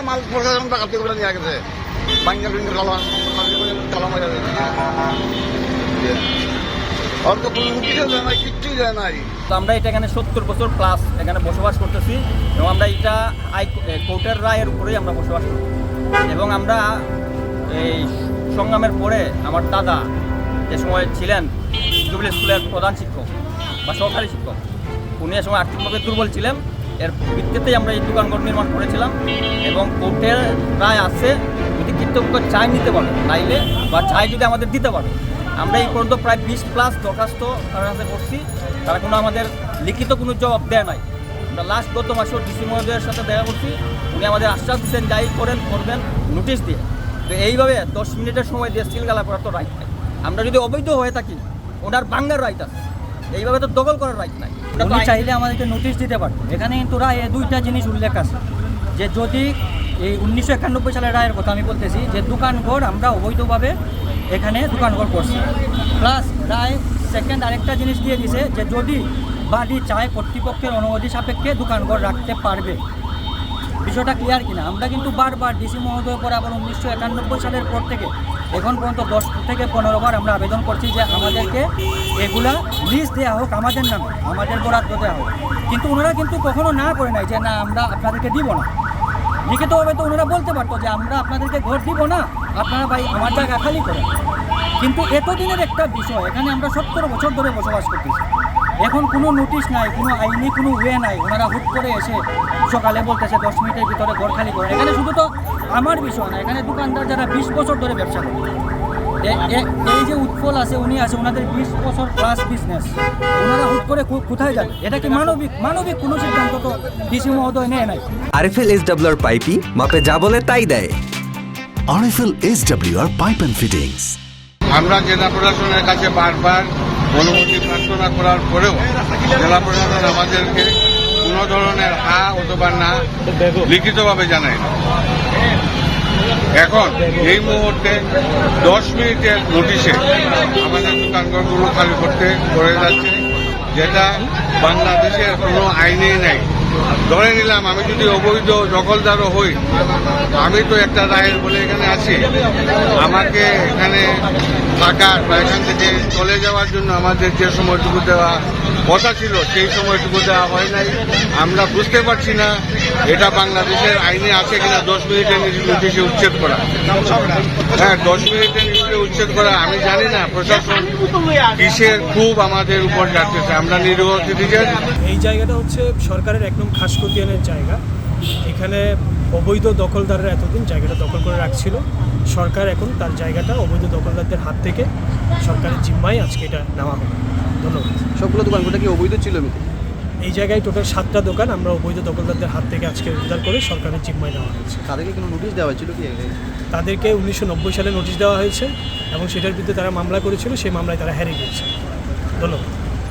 মাল প্রশাসন ডাকাতি করে নিয়ে গেছে বাঙ্গা বিঙ্গা তালা মারা আর তো কোনো নোটিশও দেয় নাই, কিচ্ছুই দেয় নাই। তো আমরা এটা এখানে 70 বছর প্লাস এখানে বসবাস করতেছি এবং আমরা এটা কোর্টের রায়ের উপরেই আমরা বসবাস করি এবং আমরা এই সংগ্রামের পরে আমার দাদা যে সময় ছিলেন জুবিলি স্কুলের প্রধান শিক্ষক বা সহকারী শিক্ষক, উনি এ সময় আর্থিকভাবে দুর্বল ছিলেন। এর ভিত্তিতেই আমরা এই দোকানঘর নির্মাণ করেছিলাম এবং কোর্টের রায় আছে যদি কৃতজ্ঞ চাই নিতে পারে নাইলে বা চাই যদি আমাদের দিতে পারে। আমরা এই পর্যন্ত প্রায় 20+ দরখাস্ত তার কাছে করছি, তারা কোনো আমাদের লিখিত কোনো জবাব দেয় নাই। আমরা লাস্ট গত মাসেও ডিসি মহোদয়ের সাথে দেখা করছি, উনি আমাদের আশ্বাস দিচ্ছেন যাই করবেন নোটিশ দিয়ে। তো এইভাবে 10 মিনিটের সময় দিয়ে সিলগালা করার তো রাইট নাই। আমরা যদি অবৈধ হয়ে থাকি ওনার বাঙ্গার রাইট আছে, এইভাবে তো দখল করার রাইট নাই। উনি চাইলে আমাদেরকে নোটিশ দিতে পারত। এখানে কিন্তু রায়ে 2টা জিনিস উল্লেখ আছে, যে যদি এই 1991 সালের রায়ের কথা আমি বলতেছি, যে দোকানঘর আমরা অবৈধভাবে এখানে দোকানঘর করছি, প্লাস রায় সেকেন্ড আরেকটা জিনিস দিয়ে দিছে যে যদি বাড়ি চায় কর্তৃপক্ষের অনুমতি সাপেক্ষে দোকানঘর রাখতে পারবে। বিষয়টা ক্লিয়ার কিনা? আমরা কিন্তু বারবার ডিসি মহোদয় পরে আবার 1991 সালের পর থেকে এখন পর্যন্ত 10 থেকে 15 বার আমরা আবেদন করছি যে আমাদেরকে এগুলা লিস্ট দেওয়া হোক, আমাদের নামে আমাদের বরাদ্দ দেওয়া হোক, কিন্তু ওনারা কিন্তু কখনো না করে নাই যে না আমরা আপনাদেরকে দিব না। লিখিতভাবে তো ওনারা বলতে পারতো যে আমরা আপনাদেরকে ঘর দিব না, আপনারা ভাই আমার জায়গা খালি করেন। কিন্তু এতদিনের একটা বিষয়, এখানে আমরা 70 বছর ধরে বসবাস করতেছি, এখন কোনো নোটিশ নাই, কোনো আইনি কোনো ওয়ে নাই। ওনারা হুট করে এসে সকালে বলতেছে 10 মিনিটের ভিতরে ঘর খালি করে। এখানে শুধু তো আমার বিষয় না, এখানে দোকানদার যারা 20 বছর ধরে ব্যবসা করে, এই যে উৎপল আছে উনি আছে, ওনাদের 20 বছর প্লাস বিজনেস, ওনারা হুট করে কোথায় যাবে? এটা কি মানবিক কোনো সিদ্ধান্ত তো ডিসি মহোদয় নেয় নাই। আরএফএল এসডব্লিউআর পাইপই মাপে যা বলে তাই দেয়। RFL SWR pipe and fittings. আমরা জেলা প্রশাসনের কাছে বারবার অনুমতি প্রার্থনা করার পরেও জেলা প্রশাসন আমাদেরকে কোনো ধরনের হা অথবা না লিখিতভাবে জানায় না। এখন এই মুহূর্তে 10 মিনিটের নোটিশে আমাদের দোকানঘরগুলো খালি করে যাচ্ছে, যেটা বাংলাদেশের কোনো আইনেই নাই। ধরে নিলাম আমি যদি অবৈধ দখলদারও হই, আমি তো একটা রায়ের বলে এখানে আছি, আমাকে এখানে থাকার বা এখান থেকে চলে যাওয়ার জন্য আমাদের যে সময়টুকু দেওয়া কথা ছিল সেই সময়টুকু দেওয়া হয় নাই। আমরা বুঝতে পারছি না এটা বাংলাদেশের আইনে আছে কিনা 10 মিনিটের নোটিশে উচ্ছেদ করা। হ্যাঁ, 10 মিনিটের নোটিশে উচ্ছেদ করা আমি জানি না প্রশাসন কিসের খুব আমাদের উপর যাচ্ছে। আমরা নিরীহ সিটিজেন। এই জায়গাটা হচ্ছে সরকারের একদম খাসখতিয়ানের জায়গা। এখানে অবৈধ দখলদাররা এতদিন জায়গাটা দখল করে রাখছিল। সরকার এখন তার জায়গাটা অবৈধ দখলদারদের হাত থেকে সরকারের জিম্মায় আজকে এটা নেওয়া হবে। ধন্যবাদ। সবগুলো দোকানগুলো কি অবৈধ ছিল? এই জায়গায় টোটাল 7টা দোকান আমরা অবৈধ দখলদারদের হাত থেকে আজকে উদ্ধার করে সরকারের জিম্মায় নেওয়া হয়েছে। তাদেরকে কোনো নোটিশ দেওয়া হয়েছিল কি? তাদেরকে 1990 সালে নোটিশ দেওয়া হয়েছে এবং সেটার বিরুদ্ধে তারা মামলা করেছিল, সেই মামলায় তারা হেরে গিয়েছে। ধন্যবাদ।